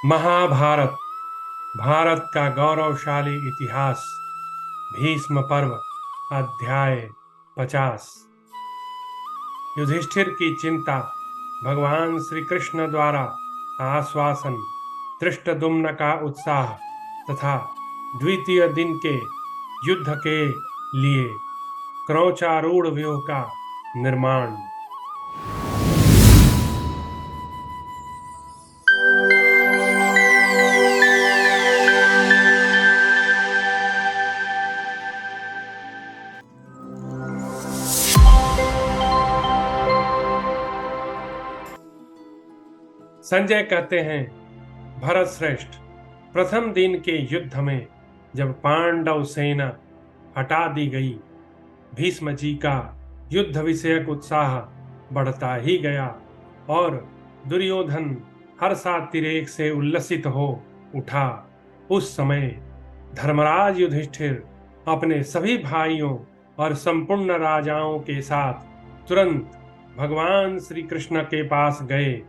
महाभारत भारत का गौरवशाली इतिहास। भीष्म पर्व। अध्याय 50। युधिष्ठिर की चिंता। भगवान श्री कृष्ण द्वारा आश्वासन। धृष्टद्युम्न का उत्साह तथा द्वितीय दिन के युद्ध के लिए क्रौचारूढ़ व्यूह का निर्माण। संजय कहते हैं, भरत श्रेष्ठ, प्रथम दिन के युद्ध में जब पांडव सेना हटा दी गई, भीष्म जी का युद्ध विषयक उत्साह बढ़ता ही गया और दुर्योधन हर्षातिरेक से उल्लसित हो उठा। उस समय धर्मराज युधिष्ठिर अपने सभी भाइयों और संपूर्ण राजाओं के साथ तुरंत भगवान श्री कृष्ण के पास गए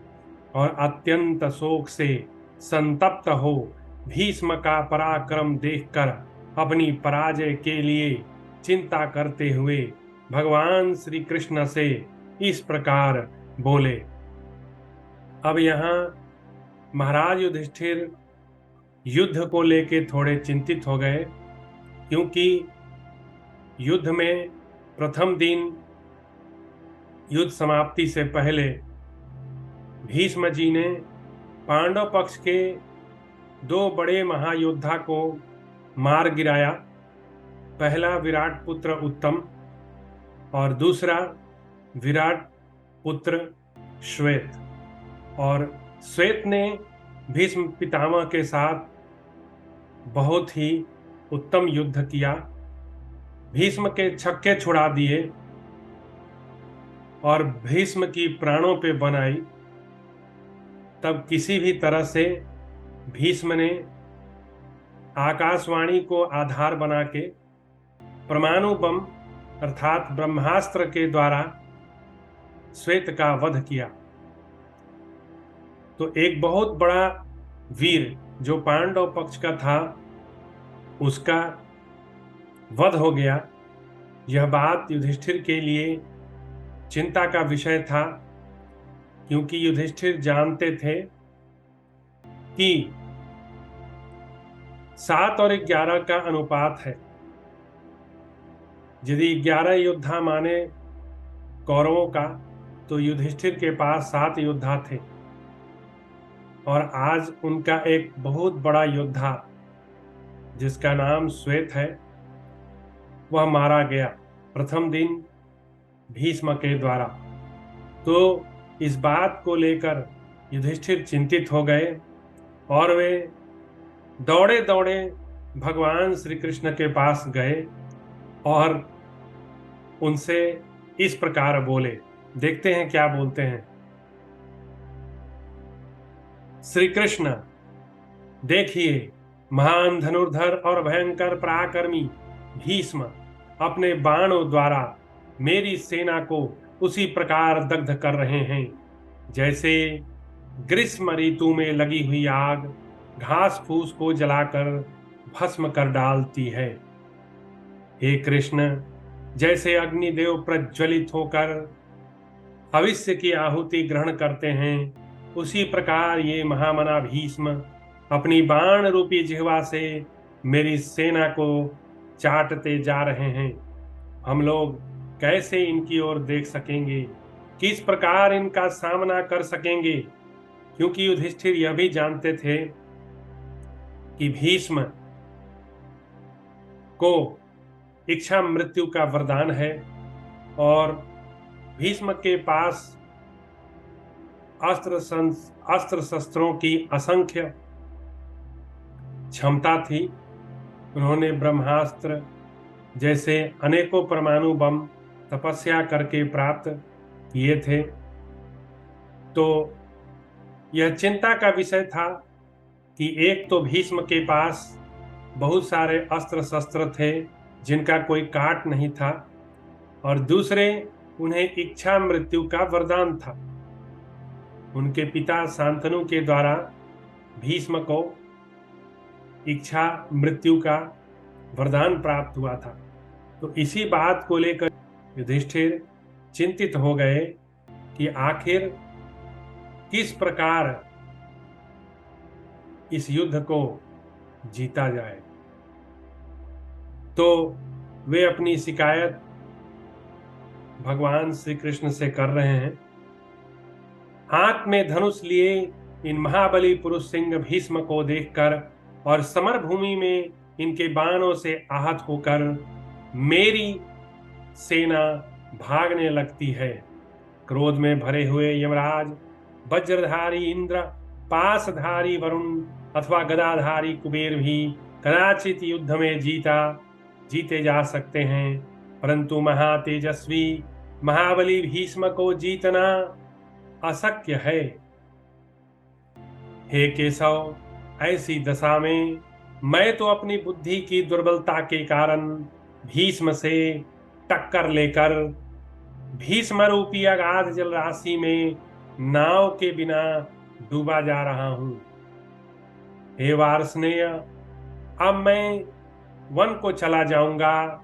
और अत्यंत शोक से संतप्त हो भीष्म का पराक्रम देखकर अपनी पराजय के लिए चिंता करते हुए भगवान श्री कृष्ण से इस प्रकार बोले। अब यहाँ महाराज युधिष्ठिर युद्ध को लेके थोड़े चिंतित हो गए, क्योंकि युद्ध में प्रथम दिन युद्ध समाप्ति से पहले भीष्म जी ने पांडव पक्ष के दो बड़े महायोद्धा को मार गिराया। पहला विराट पुत्र उत्तम और दूसरा विराट पुत्र श्वेत। और श्वेत ने भीष्म पितामह के साथ बहुत ही उत्तम युद्ध किया, भीष्म के छक्के छुड़ा दिए और भीष्म की प्राणों पे बनाई। तब किसी भी तरह से भीष्म ने आकाशवाणी को आधार बना के परमाणु बम अर्थात ब्रह्मास्त्र के द्वारा श्वेत का वध किया। तो एक बहुत बड़ा वीर जो पांडव पक्ष का था, उसका वध हो गया। यह बात युधिष्ठिर के लिए चिंता का विषय था, क्योंकि युधिष्ठिर जानते थे कि 7 और 11 का अनुपात है। यदि 11 योद्धा माने कौरवों का, तो युधिष्ठिर के पास 7 योद्धा थे और आज उनका एक बहुत बड़ा योद्धा जिसका नाम श्वेत है, वह मारा गया प्रथम दिन भीष्म के द्वारा। तो इस बात को लेकर युधिष्ठिर चिंतित हो गए और वे दौड़े दौड़े भगवान श्री कृष्ण के पास गए और उनसे इस प्रकार बोले। देखते हैं क्या बोलते हैं। श्री कृष्ण, देखिए, महान धनुर्धर और भयंकर पराक्रमी भीष्म अपने बाणों द्वारा मेरी सेना को उसी प्रकार दग्ध कर रहे हैं जैसे ग्रीष्म ऋतु में लगी हुई आग घास फूस को जलाकर भस्म कर डालती है। हे कृष्ण, जैसे अग्निदेव प्रज्वलित होकर भविष्य की आहुति ग्रहण करते हैं, उसी प्रकार ये महामना भीष्म अपनी बाण रूपी जिह्वा से मेरी सेना को चाटते जा रहे हैं। हम लोग कैसे इनकी ओर देख सकेंगे, किस प्रकार इनका सामना कर सकेंगे, क्योंकि युधिष्ठिर यह भी जानते थे कि भीष्म को इच्छा मृत्यु का वरदान है और भीष्म के पास अस्त्र शस्त्रों की असंख्य क्षमता थी। उन्होंने ब्रह्मास्त्र जैसे अनेकों परमाणु बम तपस्या करके प्राप्त किए थे। तो यह चिंता का विषय था कि एक तो भीष्म के पास बहुत सारे अस्त्र शस्त्र थे जिनका कोई काट नहीं था, और दूसरे उन्हें इच्छा मृत्यु का वरदान था। उनके पिता शांतनु के द्वारा भीष्म को इच्छा मृत्यु का वरदान प्राप्त हुआ था। तो इसी बात को लेकर युधिष्ठिर चिंतित हो गए कि आखिर किस प्रकार इस युद्ध को जीता जाए। तो वे अपनी शिकायत भगवान श्री कृष्ण से कर रहे हैं। हाथ में धनुष लिए इन महाबली पुरुष सिंह भीष्म को देखकर और समर भूमि में इनके बाणों से आहत होकर मेरी सेना भागने लगती है। क्रोध में भरे हुए यमराज, वज्रधारी इंद्र, पासधारी वरुण अथवा गदाधारी कुबेर भी कदाचित युद्ध में जीते जा सकते हैं, परंतु महातेजस्वी महाबली भीष्म को जीतना अशक्य है। हे केशव, ऐसी दशा में मैं तो अपनी बुद्धि की दुर्बलता के कारण भीष्म से टक्कर लेकर भीष्म रूपी अगाध जल राशि में नाव के बिना डूबा जा रहा हूं। हे वार्ष्णेय, अब मैं वन को चला जाऊंगा,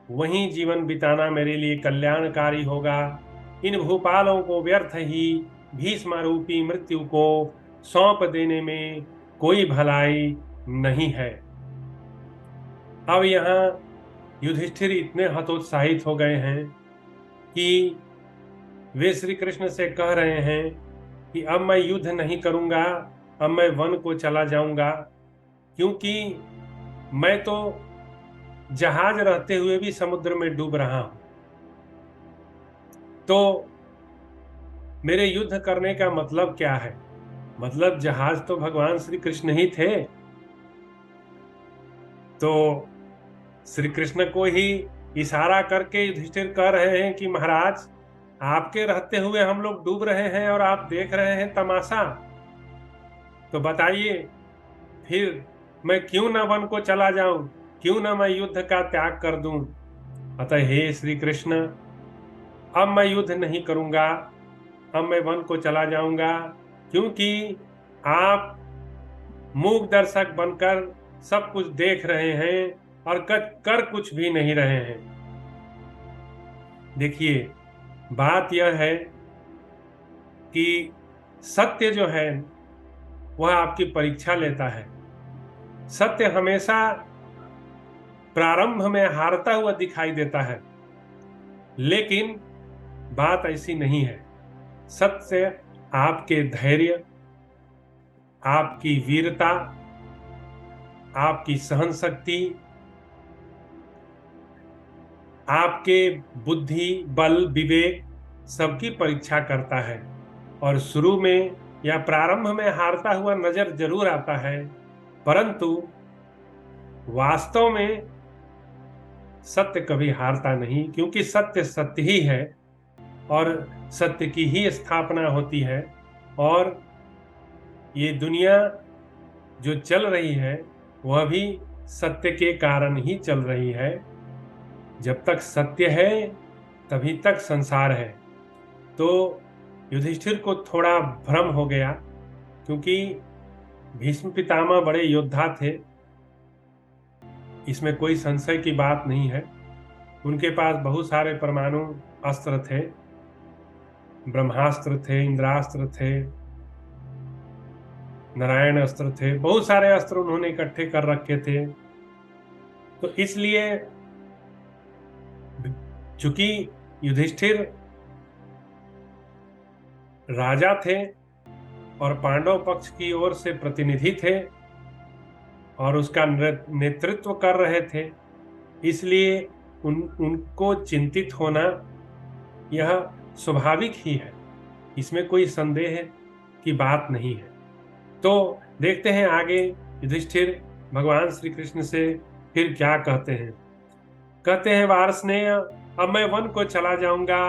वहीं जीवन बिताना मेरे लिए कल्याणकारी होगा। इन भूपालों को व्यर्थ ही भीष्म रूपी मृत्यु को सौंप देने में कोई भलाई नहीं है। अब यहाँ युधिष्ठिर इतने हतोत्साहित हो गए हैं कि वे श्री कृष्ण से कह रहे हैं कि अब मैं युद्ध नहीं करूंगा, अब मैं वन को चला जाऊंगा, क्योंकि मैं तो जहाज रहते हुए भी समुद्र में डूब रहा हूं। तो मेरे युद्ध करने का मतलब क्या है? मतलब जहाज तो भगवान श्री कृष्ण ही थे। तो श्री कृष्ण को ही इशारा करके युधिष्ठिर कह रहे हैं कि महाराज, आपके रहते हुए हम लोग डूब रहे हैं और आप देख रहे हैं तमाशा। तो बताइए, फिर मैं क्यों न वन को चला जाऊं, क्यों न मैं युद्ध का त्याग कर दूं। अतः हे श्री कृष्ण, अब मैं युद्ध नहीं करूंगा, अब मैं वन को चला जाऊंगा, क्योंकि आप मूक दर्शक बनकर सब कुछ देख रहे हैं और कर कुछ भी नहीं रहे हैं। देखिए, बात यह है कि सत्य जो है वह आपकी परीक्षा लेता है। सत्य हमेशा प्रारंभ में हारता हुआ दिखाई देता है, लेकिन बात ऐसी नहीं है। सत्य आपके धैर्य, आपकी वीरता, आपकी सहन शक्ति, आपके बुद्धि, बल, विवेक सबकी परीक्षा करता है। और शुरू में या प्रारंभ में हारता हुआ नजर जरूर आता है, परंतु वास्तव में सत्य कभी हारता नहीं, क्योंकि सत्य सत्य ही है और सत्य की ही स्थापना होती है। और ये दुनिया जो चल रही है वह भी सत्य के कारण ही चल रही है। जब तक सत्य है तभी तक संसार है। तो युधिष्ठिर को थोड़ा भ्रम हो गया, क्योंकि भीष्म पितामह बड़े योद्धा थे, इसमें कोई संशय की बात नहीं है। उनके पास बहुत सारे परमाणु अस्त्र थे, ब्रह्मास्त्र थे, इंद्रास्त्र थे, नारायण अस्त्र थे, बहुत सारे अस्त्र उन्होंने इकट्ठे कर रखे थे। तो इसलिए चूंकि युधिष्ठिर राजा थे और पांडव पक्ष की ओर से प्रतिनिधि थे और उसका नेतृत्व कर रहे थे, इसलिए उनको चिंतित होना यह स्वाभाविक ही है, इसमें कोई संदेह की बात नहीं है। तो देखते हैं आगे युधिष्ठिर भगवान श्री कृष्ण से फिर क्या कहते हैं। कहते हैं, वार्ष्णेय, अब मैं वन को चला जाऊंगा,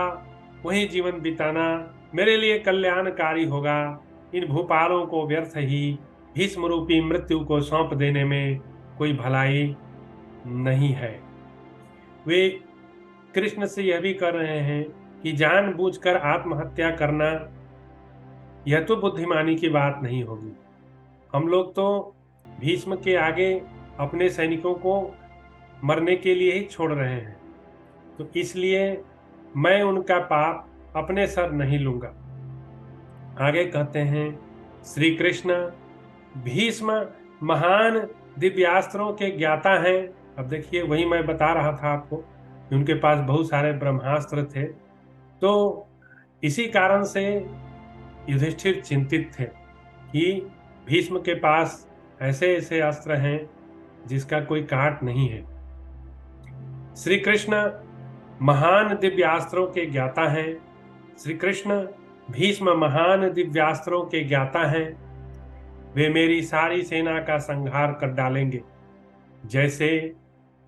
वहीं जीवन बिताना मेरे लिए कल्याणकारी होगा। इन भूपालों को व्यर्थ ही भीष्म रूपी मृत्यु को सौंप देने में कोई भलाई नहीं है। वे कृष्ण से यह भी कर रहे हैं कि जानबूझकर आत्महत्या करना यह तो बुद्धिमानी की बात नहीं होगी। हम लोग तो भीष्म के आगे अपने सैनिकों को मरने के लिए ही छोड़ रहे हैं, तो इसलिए मैं उनका पाप अपने सर नहीं लूंगा। आगे कहते हैं श्री कृष्ण, भीष्म महान दिव्यास्त्रों के ज्ञाता हैं। अब देखिए, वही मैं बता रहा था आपको कि उनके पास बहुत सारे ब्रह्मास्त्र थे, तो इसी कारण से युधिष्ठिर चिंतित थे कि भीष्म के पास ऐसे ऐसे अस्त्र हैं जिसका कोई काट नहीं है। श्री कृष्ण महान दिव्यास्त्रों के ज्ञाता हैं। श्री कृष्ण भीष्म महान दिव्यास्त्रों के ज्ञाता हैं। वे मेरी सारी सेना का संहार कर डालेंगे। जैसे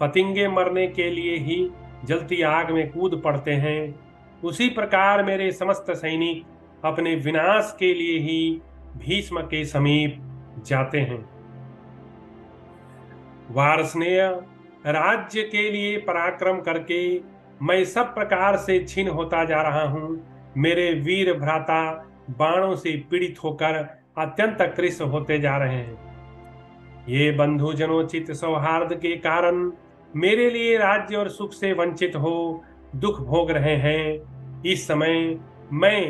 पतंगे मरने के लिए ही जलती आग में कूद पड़ते हैं, उसी प्रकार मेरे समस्त सैनिक अपने विनाश के लिए ही भीष्म के समीप जाते हैं। वार्ष्णेय राज्य के लिए पराक्रम करके मैं सब प्रकार से छीन होता जा रहा हूं। मेरे वीर भ्राता बाणों से पीड़ित होकर अत्यंत कृश होते जा रहे हैं। ये बंधुजनोचित सौहार्द के कारण मेरे लिए राज्य और सुख से वंचित हो दुख भोग रहे हैं। इस समय मैं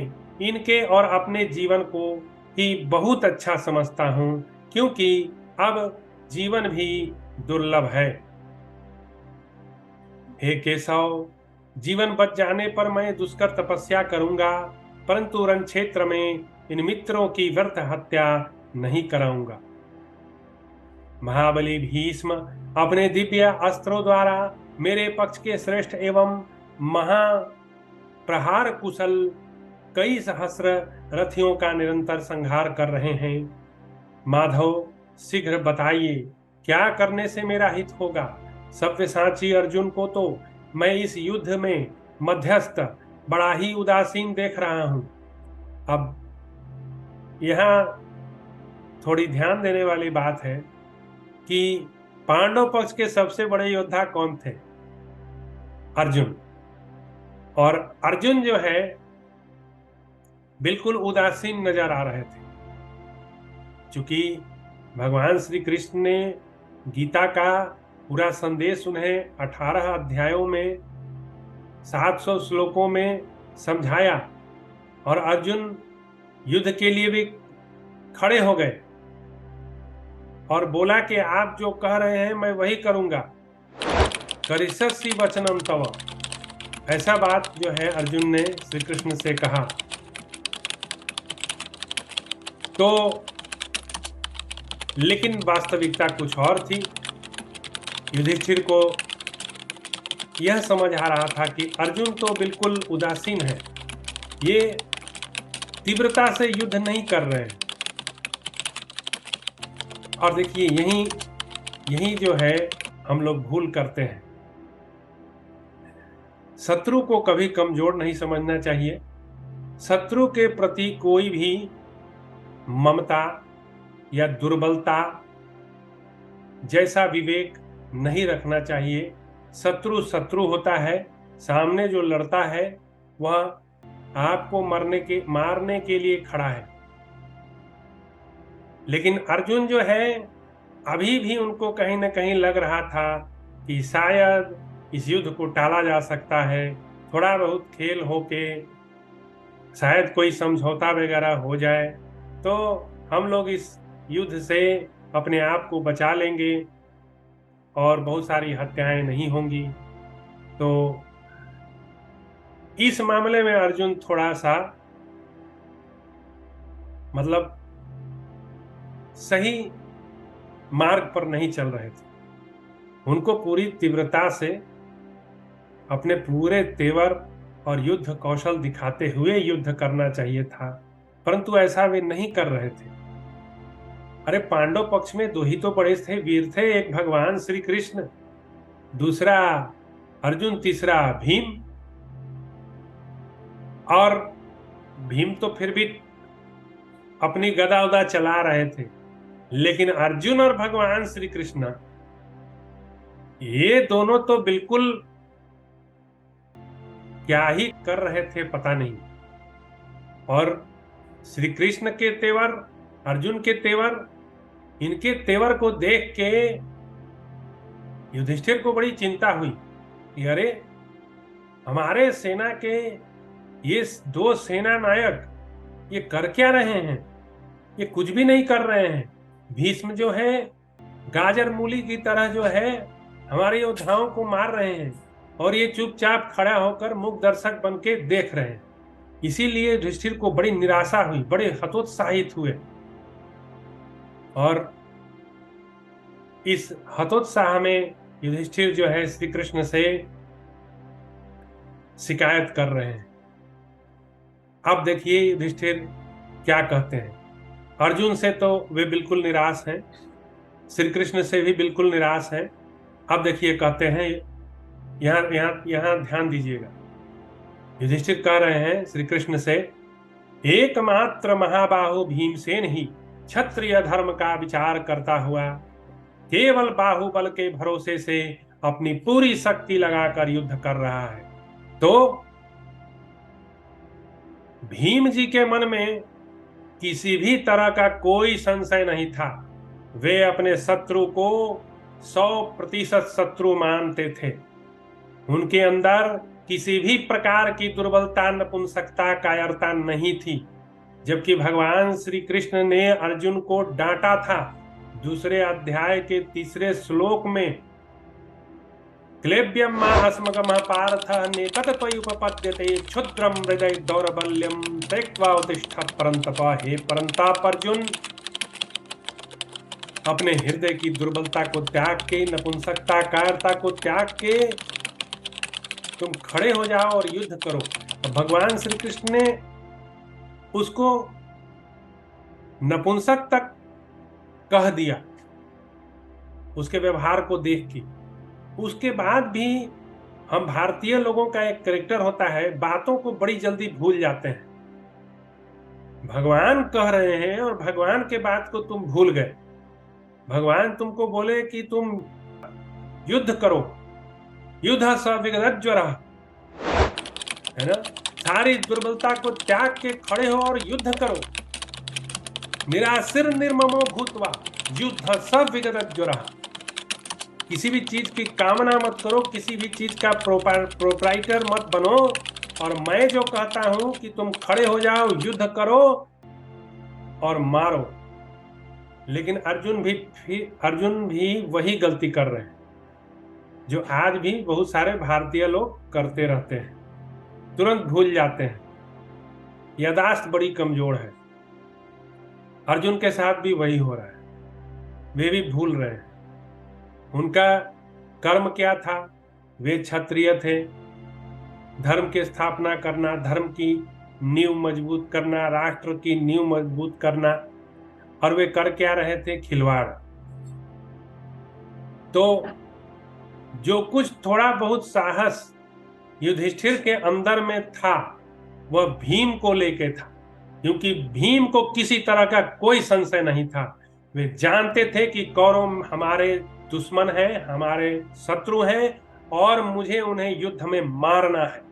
इनके और अपने जीवन को ही बहुत अच्छा समझता हूं, क्योंकि अब जीवन भी दुर्लभ है। हे केशव, जीवन बच जाने पर मैं दुष्कर तपस्या करूंगा, परंतु रण क्षेत्र में इन मित्रों की व्यर्थ हत्या नहीं कराऊंगा। महाबली भीष्म अपने दिव्य अस्त्रों द्वारा मेरे पक्ष के श्रेष्ठ एवं महाप्रहार कुशल कई सहस्र रथियों का निरंतर संहार कर रहे हैं। माधव, शीघ्र बताइए क्या करने से मेरा हित होगा। सव्यसाची अर्जुन को तो मैं इस युद्ध में मध्यस्थ बड़ा ही उदासीन देख रहा हूं। अब यहां थोड़ी ध्यान देने वाली बात है कि पांडव पक्ष के सबसे बड़े योद्धा कौन थे? अर्जुन। और अर्जुन जो है बिल्कुल उदासीन नजर आ रहे थे, क्योंकि भगवान श्री कृष्ण ने गीता का पूरा संदेश उन्हें 18 अध्यायों में 700 श्लोकों में समझाया, और अर्जुन युद्ध के लिए भी खड़े हो गए और बोला कि आप जो कह रहे हैं मैं वही करूंगा। करिष्यसि वचनम तव, ऐसा बात जो है अर्जुन ने श्री कृष्ण से कहा। तो लेकिन वास्तविकता कुछ और थी। युधिष्ठिर को यह समझ आ रहा था कि अर्जुन तो बिल्कुल उदासीन है, ये तीव्रता से युद्ध नहीं कर रहे हैं। और देखिए, यही जो है हम लोग भूल करते हैं। शत्रु को कभी कमजोर नहीं समझना चाहिए। शत्रु के प्रति कोई भी ममता या दुर्बलता जैसा विवेक नहीं रखना चाहिए। शत्रु शत्रु होता है, सामने जो लड़ता है वह आपको मारने के लिए खड़ा है। लेकिन अर्जुन जो है, अभी भी उनको कहीं ना कहीं लग रहा था कि शायद इस युद्ध को टाला जा सकता है, थोड़ा बहुत खेल होके शायद कोई समझौता वगैरह हो जाए तो हम लोग इस युद्ध से अपने आप को बचा लेंगे और बहुत सारी हत्याएं नहीं होंगी। तो इस मामले में अर्जुन थोड़ा सा मतलब सही मार्ग पर नहीं चल रहे थे। उनको पूरी तीव्रता से अपने पूरे तेवर और युद्ध कौशल दिखाते हुए युद्ध करना चाहिए था, परंतु ऐसा वे नहीं कर रहे थे। अरे पांडव पक्ष में दो ही तो बड़े थे, वीर थे, एक भगवान श्री कृष्ण, दूसरा अर्जुन, तीसरा भीम। और भीम तो फिर भी अपनी गदा उदा चला रहे थे, लेकिन अर्जुन और भगवान श्री कृष्ण ये दोनों तो बिल्कुल क्या ही कर रहे थे पता नहीं। और श्री कृष्ण के तेवर, अर्जुन के तेवर इनके तेवर को देख के युधिष्ठिर को बड़ी चिंता हुई कि अरे, हमारे सेना के ये दो सेना नायक ये कर क्या रहे हैं? ये कुछ भी नहीं कर रहे हैं। भीष्म जो है गाजर मूली की तरह जो है हमारे योद्धाओं को मार रहे हैं और ये चुपचाप खड़ा होकर मूक दर्शक बन के देख रहे हैं। इसीलिए युधिष्ठिर को बड़ी निराशा हुई, बड़े हतोत्साहित हुए और इस हतोत्साह में युधिष्ठिर जो है श्री कृष्ण से शिकायत कर रहे हैं। अब देखिए युधिष्ठिर क्या कहते हैं। अर्जुन से तो वे बिल्कुल निराश हैं, श्री कृष्ण से भी बिल्कुल निराश हैं। अब देखिए कहते हैं, यहां ध्यान दीजिएगा। युधिष्ठिर कह रहे हैं श्री कृष्ण से, एकमात्र महाबाहु भीमसेन ही क्षत्रिय धर्म का विचार करता हुआ केवल बाहुबल के भरोसे से अपनी पूरी शक्ति लगाकर युद्ध कर रहा है। तो भीम जी के मन में किसी भी तरह का कोई संशय नहीं था। वे अपने शत्रु को 100% शत्रु मानते थे। उनके अंदर किसी भी प्रकार की दुर्बलता, नपुंसकता, कायरता नहीं थी। जबकि भगवान श्री कृष्ण ने अर्जुन को डांटा था। दूसरे अध्याय के 3 श्लोक में, क्लेब्यम अस्मगमः पार्थ नेकत त्वयि उपपद्यते क्षुद्रम हृदय दौर्बल्यम त्यक्त्वा उत्तिष्ठ परंतप। हे परंताप अर्जुन, अपने हृदय की दुर्बलता को त्याग के, नपुंसकता, कायरता को त्याग के तुम खड़े हो जाओ और युद्ध करो। तो भगवान श्री कृष्ण ने उसको नपुंसक तक कह दिया उसके व्यवहार को देख के। उसके बाद भी हम भारतीय लोगों का एक कैरेक्टर होता है, बातों को बड़ी जल्दी भूल जाते हैं। भगवान कह रहे हैं और भगवान के बात को तुम भूल गए। भगवान तुमको बोले कि तुम युद्ध करो, युद्ध स विगतज्वरः, है ना, सारी दुर्बलता को त्याग के खड़े हो और युद्ध करो। निराशिर निर्ममो भूत्वा युद्ध स विगतज्वरः। किसी भी चीज की कामना मत करो, किसी भी चीज का प्रोप्राइटर मत बनो, और मैं जो कहता हूं कि तुम खड़े हो जाओ, युद्ध करो और मारो। लेकिन अर्जुन भी वही गलती कर रहे हैं जो आज भी बहुत सारे भारतीय लोग करते रहते हैं, तुरंत भूल जाते हैं। याददाश्त बड़ी कमजोर है। अर्जुन के साथ भी वही हो रहा है, वे भी भूल रहे हैं। उनका कर्म क्या था? वे क्षत्रिय थे। धर्म की स्थापना करना, धर्म की नींव मजबूत करना, राष्ट्र की नींव मजबूत करना, और वे कर क्या रहे थे? खिलवाड़। तो जो कुछ थोड़ा बहुत साहस युधिष्ठिर के अंदर में था वह भीम को लेके था, क्योंकि भीम को किसी तरह का कोई संशय नहीं था। वे जानते थे कि कौरव हमारे दुश्मन हैं, हमारे शत्रु हैं, और मुझे उन्हें युद्ध में मारना है,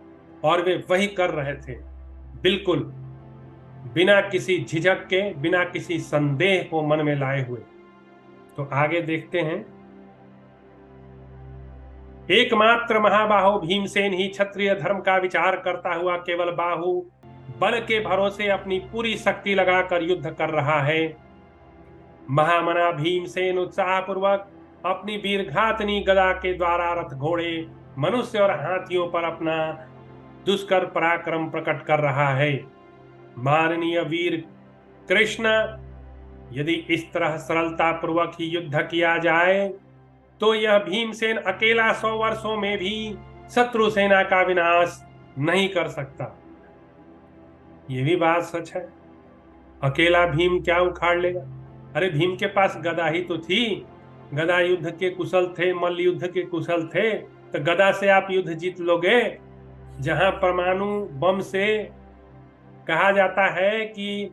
और वे वही कर रहे थे, बिल्कुल बिना किसी झिझक के, बिना किसी संदेह को मन में लाए हुए। तो आगे देखते हैं। एकमात्र महाबाहु भीमसेन ही क्षत्रिय धर्म का विचार करता हुआ केवल बाहु बल के भरोसे अपनी पूरी शक्ति लगाकर युद्ध कर रहा है। महामना भीमसेन उत्साहपूर्वक अपनी वीरघातनी गदा के द्वारा रथ, घोड़े, मनुष्य और हाथियों पर अपना दुष्कर पराक्रम प्रकट कर रहा है। माननीय वीर कृष्ण, यदि इस तरह सरलता पूर्वक ही युद्ध किया जाए तो यह भीमसेन अकेला 100 वर्षों में भी शत्रु सेना का विनाश नहीं कर सकता। ये भी बात सच है। अकेला भीम क्या उखाड़ लेगा? अरे भीम के पास गदा ही तो थी, गदा युद्ध के कुशल थे, मल्ल युद्ध के कुशल थे, तो गदा से आप युद्ध जीत लोगे। जहां परमाणु बम से कहा जाता है कि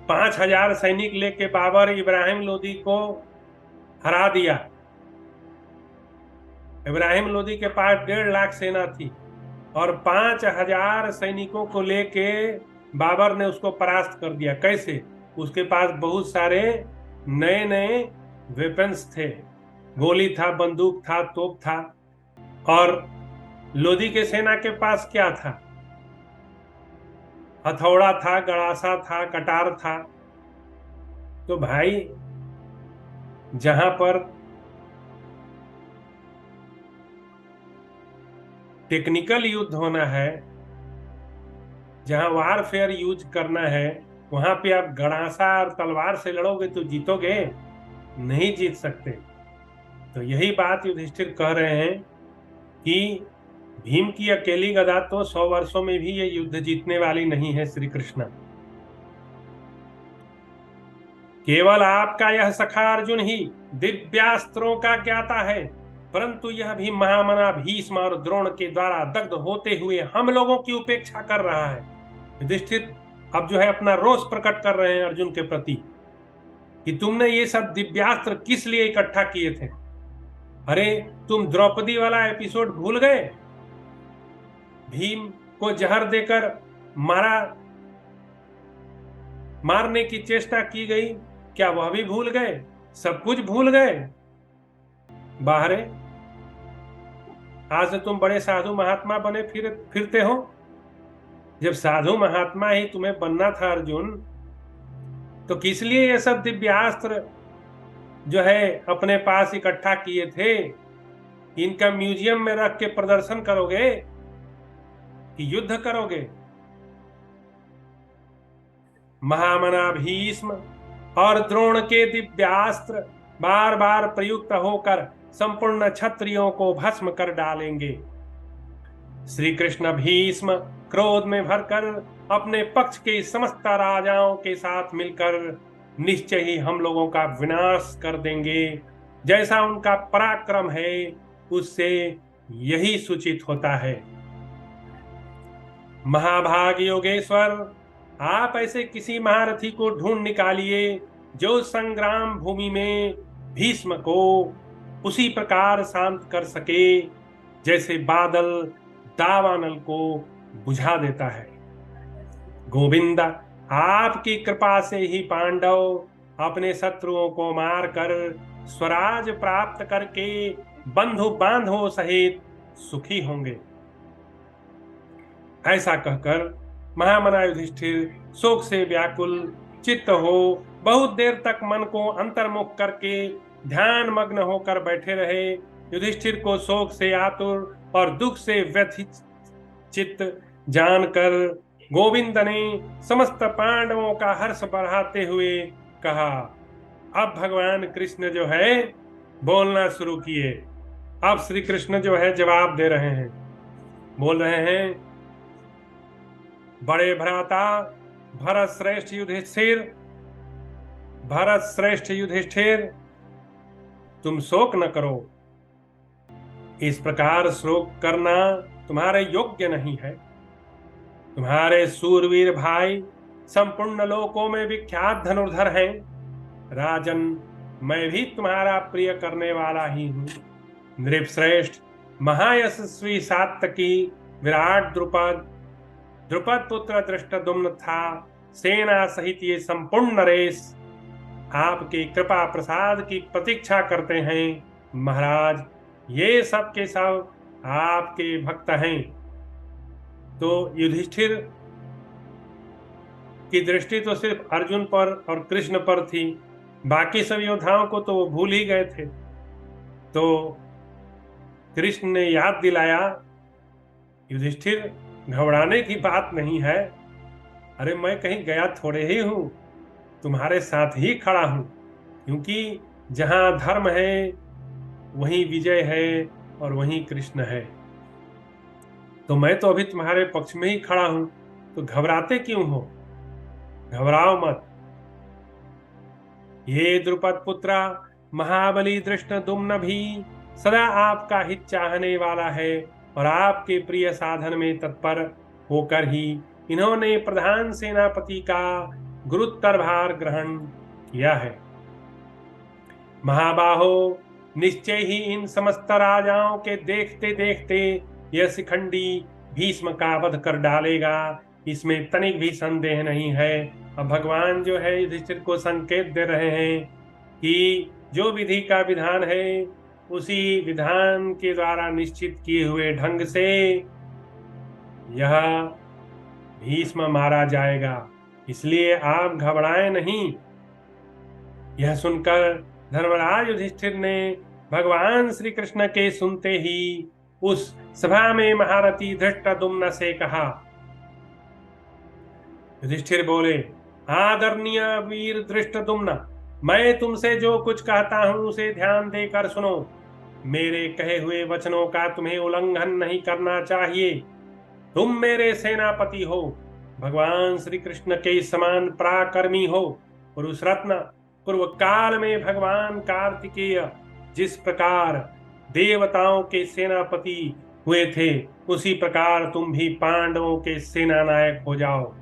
5000 सैनिक लेके बाबर इब्राहिम लोदी को हरा दिया। इब्राहिम लोदी के पास 1.5 लाख सेना थी और 5000 सैनिकों को लेके बाबर ने उसको परास्त कर दिया। कैसे? उसके पास बहुत सारे नए नए वेपन्स थे, गोली था, बंदूक था, तोप था। और लोदी के सेना के पास क्या था? हथौड़ा था, गड़ासा था, कटार था। तो भाई, जहां पर टेक्निकल युद्ध होना है, जहां वारफेयर यूज करना है, वहां पे आप गड़ासा और तलवार से लड़ोगे तो जीतोगे? नहीं जीत सकते। तो यही बात युधिष्ठिर कह रहे हैं कि भीम की अकेली गदा तो 100 वर्षों में भी ये युद्ध जीतने वाली नहीं है श्री कृष्ण। केवल आपका यह सखा अर्जुन ही दिव्यास्त्रों का ज्ञाता है, परंतु यह भी महामना भीष्म और द्रोण के द्वारा दग्ध होते हुए हम लोगों की उपेक्षा कर रहा है। युधिष्ठिर अब जो है अपना रोष प्रकट कर रहे हैं अर्जुन के प्रति कि तुमने ये सब दिव्यास्त्र किस लिए इकट्ठा किए थे? अरे, तुम द्रौपदी वाला एपिसोड भूल गए? भीम को जहर देकर मारने की चेष्टा की गई, क्या वह भी भूल गए? सब कुछ भूल गए? बाहरे, आज से तुम बड़े साधु महात्मा बने फिरते हो। जब साधु महात्मा ही तुम्हें बनना था अर्जुन, तो किस लिए ये सब दिव्यास्त्र जो है अपने पास इकट्ठा किए थे? इनका म्यूजियम में रख के प्रदर्शन करोगे कि युद्ध करोगे? महामना भीष्म और द्रोण के दिव्यास्त्र बार बार प्रयुक्त होकर संपूर्ण क्षत्रियों को भस्म कर डालेंगे। श्री कृष्ण भीष्म क्रोध में भरकर अपने पक्ष के समस्त राजाओं के साथ मिलकर निश्चय ही हम लोगों का विनाश कर देंगे। जैसा उनका पराक्रम है उससे यही सूचित होता है। महाभाग योगेश्वर, आप ऐसे किसी महारथी को ढूंढ निकालिए जो संग्राम भूमि में भीष्म को उसी प्रकार शांत कर सके जैसे बादल दावानल को बुझा देता है। गोविंद, आपकी कृपा से ही पांडव अपने शत्रुओं को मारकर स्वराज प्राप्त करके बंधु बांधवों सहित सुखी होंगे। ऐसा कहकर महामना युधिष्ठिर शोक से व्याकुल चित्त हो बहुत देर तक मन को अंतर्मुख करके ध्यान मग्न होकर बैठे रहे। युधिष्ठिर को शोक से आतुर और दुख से व्यथित चित्त जानकर गोविंद ने समस्त पांडवों का हर्ष बढ़ाते हुए कहा, अब भगवान कृष्ण जो है बोलना शुरू किए। अब श्री कृष्ण जो है जवाब दे रहे हैं। बोल रहे हैं, बड़े भ्राता भरत श्रेष्ठ युधिष्ठिर, तुम शोक न करो। इस प्रकार शोक करना तुम्हारे योग्य नहीं है। तुम्हारे सूरवीर भाई संपूर्ण लोकों में विख्यात धनुर्धर हैं। राजन, मैं भी तुम्हारा प्रिय करने वाला ही हूं। नृपश्रेष्ठ महायशस्वी सात्यकी विराट द्रुपद पुत्र धृष्टद्युम्न था सेना सहित ये संपूर्ण नरेश आपके कृपा प्रसाद की प्रतीक्षा करते हैं। महाराज, ये सब के सब आपके भक्त हैं। तो युधिष्ठिर की दृष्टि तो सिर्फ अर्जुन पर और कृष्ण पर थी, बाकी सब योद्धाओं को तो वो भूल ही गए थे। तो कृष्ण ने याद दिलाया, युधिष्ठिर, घबराने की बात नहीं है। अरे, मैं कहीं गया थोड़े ही हूं, तुम्हारे साथ ही खड़ा हूं, क्योंकि जहां धर्म है वहीं विजय है और वहीं कृष्ण है। तो मैं तो अभी तुम्हारे पक्ष में ही खड़ा हूं, तो घबराते क्यों हो? घबराओ मत। ये द्रुपद पुत्रा महाबली धृष्टद्युम्न भी सदा आपका हित चाहने वाला है और आपके प्रिय साधन में तत्पर होकर ही इन्होंने प्रधान सेनापति का गुरुत्तर भार ग्रहण किया है। महाबाहो, निश्चय ही इन समस्त राजाओं के देखते देखते यह शिखंडी भीष्म का वध कर डालेगा, इसमें तनिक भी संदेह नहीं है। अब भगवान जो है युधिष्ठिर को संकेत दे रहे हैं कि जो विधि का विधान है उसी विधान के द्वारा निश्चित किए हुए ढंग से यह भीष्म मारा जाएगा, इसलिए आप घबराएं नहीं। यह सुनकर धर्मराज युधिष्ठिर ने भगवान श्री कृष्ण के सुनते ही उस सभा में महारथी धृष्टद्युम्न से कहा। युधिष्ठिर बोले, आदरणीय वीर धृष्टद्युम्न, मैं तुमसे जो कुछ कहता हूं उसे ध्यान देकर सुनो। मेरे कहे हुए वचनों का तुम्हें उल्लंघन नहीं करना चाहिए। तुम मेरे सेनापति हो, भगवान श्री कृष्ण के समान पराक्रमी हो। पुरुष रत्न, पूर्व काल में भगवान कार्तिकेय जिस प्रकार देवताओं के सेनापति हुए थे, उसी प्रकार तुम भी पांडवों के सेना नायक हो जाओ।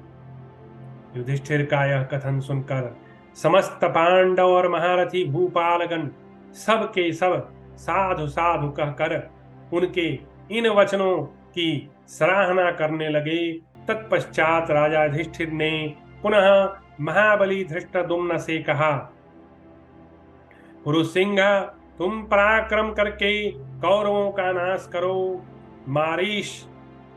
युधिष्ठिर का यह कथन सुनकर समस्त पांडव और महारथी भूपालगण सब के सब साधु साधु कहकर उनके इन वचनों की सराहना करने लगे। तत्पश्चात राजा युधिष्ठिर ने पुनः महाबली धृष्टद्युम्न से कहा, पुरुष सिंह, तुम पराक्रम करके कौरवों का नाश करो। मारीश,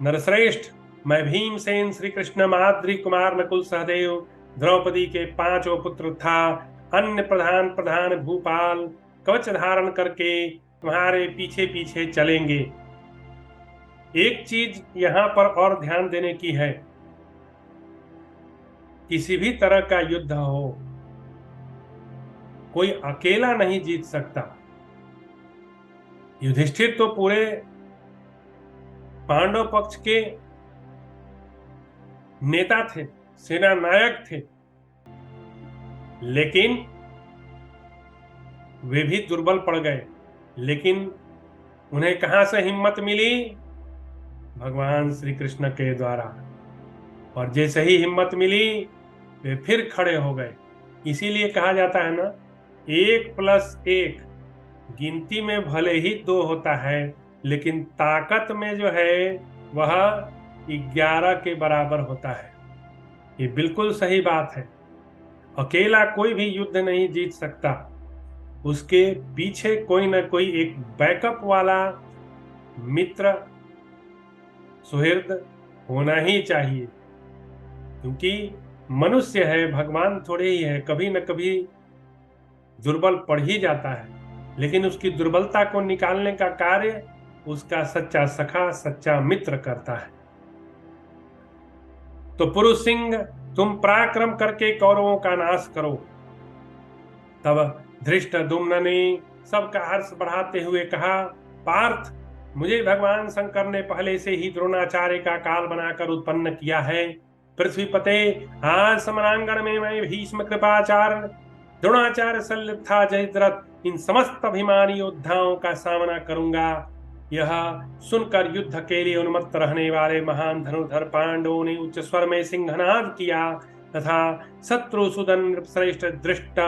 नरश्रेष्ठ, मैं भीमसेन, श्री कृष्ण, माद्री कुमार नकुल, सहदेव, द्रौपदी के 5 पुत्र था, अन्य प्रधान प्रधान भूपाल कवच धारण करके तुम्हारे पीछे पीछे चलेंगे। एक चीज यहां पर और ध्यान देने की है, किसी भी तरह का युद्ध हो, कोई अकेला नहीं जीत सकता। युधिष्ठिर तो पूरे पांडव पक्ष के नेता थे, सेना नायक थे, लेकिन वे भी दुर्बल पड़ गए। लेकिन उन्हें कहां से हिम्मत मिली? भगवान श्री कृष्ण के द्वारा। और जैसे ही हिम्मत मिली वे फिर खड़े हो गए। इसीलिए कहा जाता है ना, 1+1 गिनती में भले ही 2 होता है, लेकिन ताकत में जो है वह 11 के बराबर होता है। ये बिल्कुल सही बात है। अकेला कोई भी युद्ध नहीं जीत सकता, उसके पीछे कोई ना कोई एक बैकअप वाला मित्र सुहृद होना ही चाहिए। क्योंकि मनुष्य है, भगवान थोड़े ही है, कभी न कभी दुर्बल पड़ ही जाता है, लेकिन उसकी दुर्बलता को निकालने का कार्य उसका सच्चा सखा, सच्चा मित्र करता है। तो पुरुष सिंह, तुम पराक्रम करके कौरवों का नाश करो। तब धृष्टद्युम्न ने सबका हर्ष बढ़ाते हुए कहा, पार्थ, मुझे भगवान शंकर ने पहले से ही द्रोणाचार्य का काल बनाकर उत्पन्न किया है। पृथ्वीपते, आज समरांगण में मैं भीष्म, कृपाचार्य, द्रोणाचार्य, शल्यथा, जयद्रथ, इन समस्त अभिमानी योद्धाओं का सामना करूंगा। यह सुनकर युद्ध के लिए उन्मत्त रहने वाले महान धनुर्धर पांडवों ने उच्च स्वर में सिंहनाद किया तथा शत्रुसूदन श्रेष्ठ दृष्ट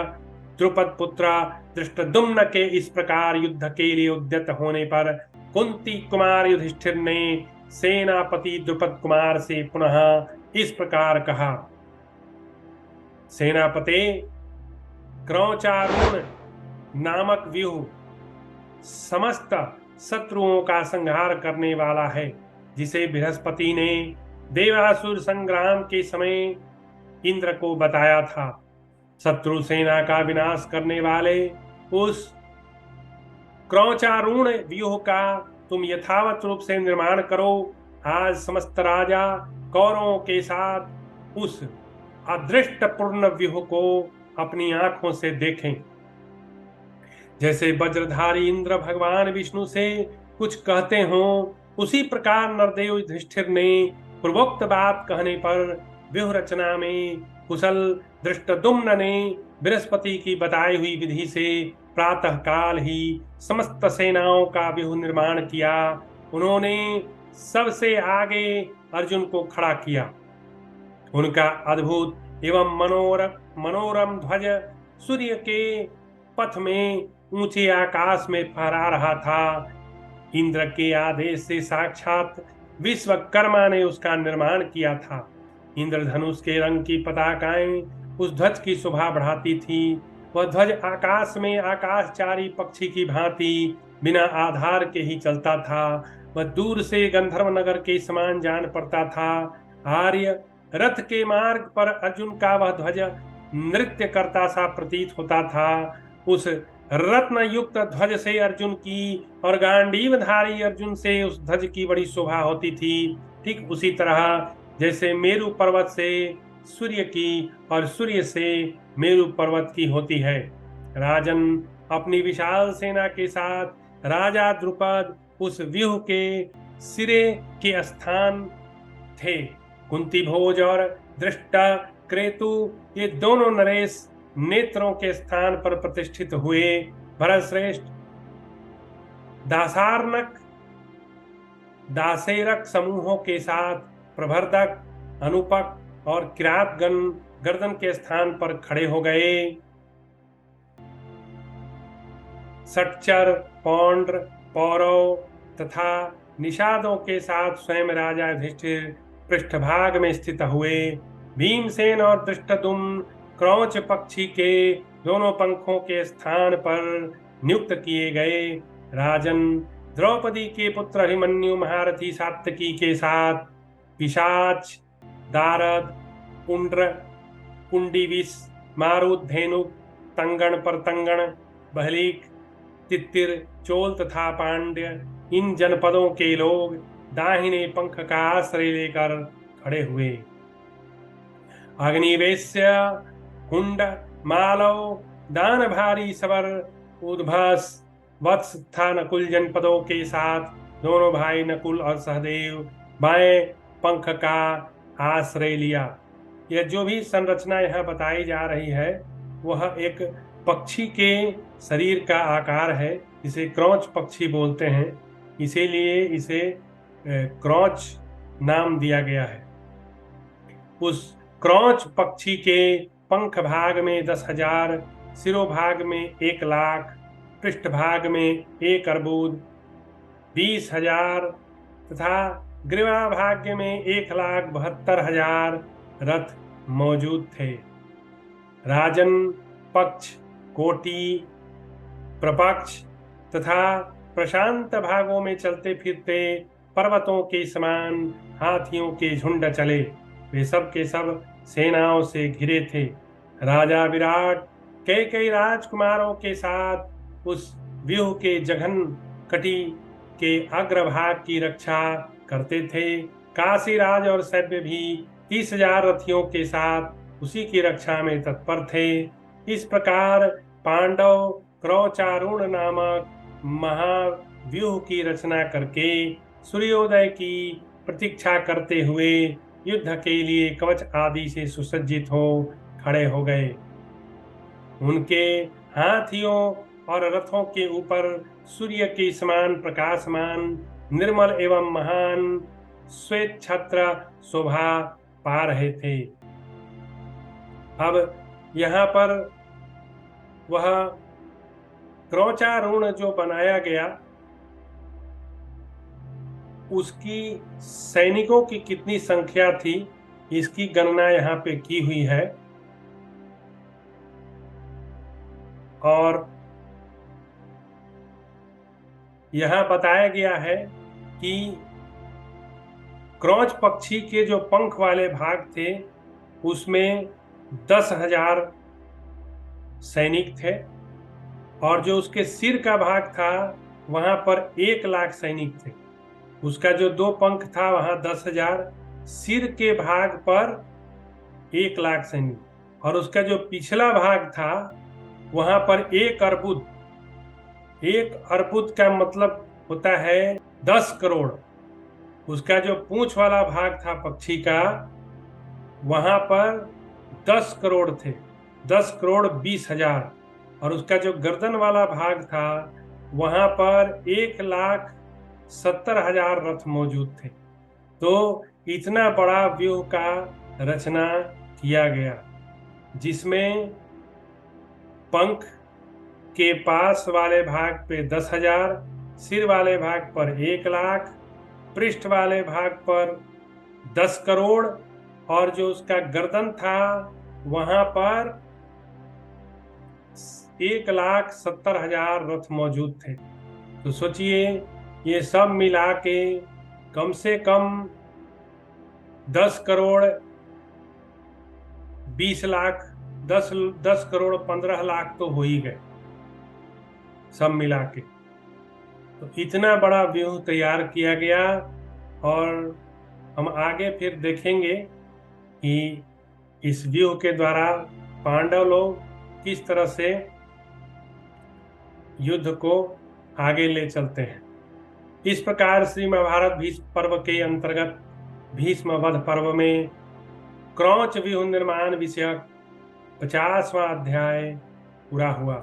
द्रुपद पुत्र धृष्टद्युम्न के इस प्रकार युद्ध के लिए उद्यत होने पर कुंती कुमार युधिष्ठिर ने सेनापति द्रुपद कुमार से पुनः इस प्रकार कहा, सेनापते, क्रौचारूण नामक व्यूह समस्त शत्रुओं का संहार करने वाला है, जिसे बृहस्पति ने देवासुर संग्राम के समय इंद्र को बताया था। शत्रु सेना का विनाश करने वाले उस क्रौचारूण व्यूह का तुम यथावत रूप से निर्माण करो। आज समस्त राजा कौरवों के साथ उस अदृष्टपूर्ण व्यूह को अपनी आंखों से देखें। जैसे वज्रधारी इंद्र भगवान विष्णु से कुछ कहते हो, उसी प्रकार नरदेव युधिष्ठिर ने पूर्वोक्त बात कहने पर व्यूह रचना में कुशल धृष्टद्युम्न ने बृहस्पति की बताई हुई विधि से प्रातः काल ही समस्त सेनाओं का व्यूह निर्माण किया। उन्होंने सबसे आगे अर्जुन को खड़ा किया। उनका अद्भुत एवं मनोरम ध्वज सूर्य के पथ में ऊंचे आकाश में फहरा रहा था। इंद्र के आदेश से साक्षात विश्वकर्मा ने उसका निर्माण किया था। इंद्रधनुष के रंग की पताकाएं उस ध्वज की शोभा बढ़ाती थी। वह ध्वज आकाश में आकाशचारी पक्षी की भांति बिना आधार के ही चलता था। वह दूर से गंधर्व नगर के समान जान पड़ता था। आर्य रथ के मार्ग पर अर्जुन का वह ध्वज नृत्य करता सा प्रतीत होता था। उस रत्न युक्त ध्वज से अर्जुन की और गांडीवधारी अर्जुन से उस ध्वज की बड़ी शोभा होती थी। ठीक उसी तरह जैसे मेरु पर्वत से सूर्य की और सूर्य से मेरु पर्वत की होती है। राजन, अपनी विशाल सेना के साथ राजा द्रुपद उस व्यूह के सिरे के स्थान थे। कुंती भोज और दृष्टा क्रेतु ये दोनों नरेश नेत्रों के स्थान पर प्रतिष्ठित हुए। भरतश्रेष्ठ दासार्णक दासेरक समूहों के साथ प्रभरदक, अनुपक और किरातगण गर्दन के स्थान पर खड़े हो गए। सटचर, पौंड्र, पौरव तथा निषादों के साथ स्वयं राजा युधिष्ठिर पृष्ठभाग में स्थित हुए। भीमसेन और धृष्टद्युम्न क्रौच पक्षी के दोनों पंखों के स्थान पर नियुक्त किए गए। राजन, द्रौपदी के पुत्र अभिमन्यु महारथी सात्यकी के साथ पिशाच, दारद, पुंड्र, कुंडीविष, मारुत-धेनुक, तंगण प्रतंगण, बहलीक, तित्तिर, चोल तथा पांड्य इन जनपदों के लोग दाहिने पंख का आश्रय लेकर खड़े हुए। अग्निवेश्य, कुंड, मालव, दानभारी, सबर, उद्भस, वत्स तथा नकुल जनपदों के साथ दोनों भाई नकुल और सहदेव बाएं पंख का आश्रय लिया। यह जो भी संरचना यहाँ बताई जा रही है वह एक पक्षी के शरीर का आकार है, इसे क्रौच पक्षी बोलते हैं, इसीलिए इसे क्रौच नाम दिया गया है। उस क्रौच पक्षी के पंख भाग में 10,000, सिरोभाग में 1,00,000, पृष्ठभाग में 1 अर्बुद, 20,000 तथा ग्रीवा भाग में 1,72,000 रथ मौजूद थे। राजन, पक्ष, कोटि, प्रपक्ष तथा प्रशांत भागों में चलते फिरते पर्वतों के समान हाथियों के झुंड चले। वे सब के सब सेनाओं से घिरे थे। राजा विराट कई राजकुमारों के साथ उस व्यूह के जघन कटी के अग्रभाग की रक्षा करते थे। काशीराज और सैव्य भी 30,000 रथियों के साथ उसी की रक्षा में तत्पर थे। इस प्रकार पांडव क्रौचारूण नामक महाव्यूह की रचना करके सूर्योदय की प्रतीक्षा करते हुए युद्ध के लिए कवच आदि से सुसज्जित हो खड़े हो गए। उनके हाथियों और रथों के ऊपर सूर्य के समान प्रकाशमान निर्मल एवं महान श्वेत छत्र शोभा पा रहे थे। अब यहाँ पर वह क्रौचारूण जो बनाया गया उसकी सैनिकों की कितनी संख्या थी इसकी गणना यहाँ पे की हुई है। और यहाँ बताया गया है कि क्रौच पक्षी के जो पंख वाले भाग थे उसमें 10,000 सैनिक थे और जो उसके सिर का भाग था वहां पर 1,00,000 सैनिक थे। उसका जो 2 पंख था वहां 10,000, सिर के भाग पर 1,00,000 सैनिक और उसका जो पिछला भाग था वहां पर 1 अर्बुद। 1 अर्बुद का मतलब होता है 10 करोड़। उसका जो पूंछ वाला भाग था पक्षी का वहां पर 10 करोड़ थे, 10,20,000 और उसका जो गर्दन वाला भाग था वहां पर 1,70,000 रथ मौजूद थे। तो इतना बड़ा व्यूह का रचना किया गया जिसमें पंख के पास वाले भाग पे 10,000, सिर वाले भाग पर 1,00,000, पृष्ठ वाले भाग पर 10 करोड़ और जो उसका गर्दन था वहां पर 1,70,000 रथ मौजूद थे। तो सोचिए, ये सब मिला के कम से कम 10 करोड़ 20 लाख, 10 करोड़ 15 लाख तो हो ही गए सब मिला के। तो इतना बड़ा व्यूह तैयार किया गया। और हम आगे फिर देखेंगे कि इस व्यूह के द्वारा पांडव लोग किस तरह से युद्ध को आगे ले चलते हैं। इस प्रकार श्री महाभारत भीष्म पर्व के अंतर्गत भीष्म वध पर्व में क्रौंच व्यूह निर्माण विषयक 50वां अध्याय पूरा हुआ।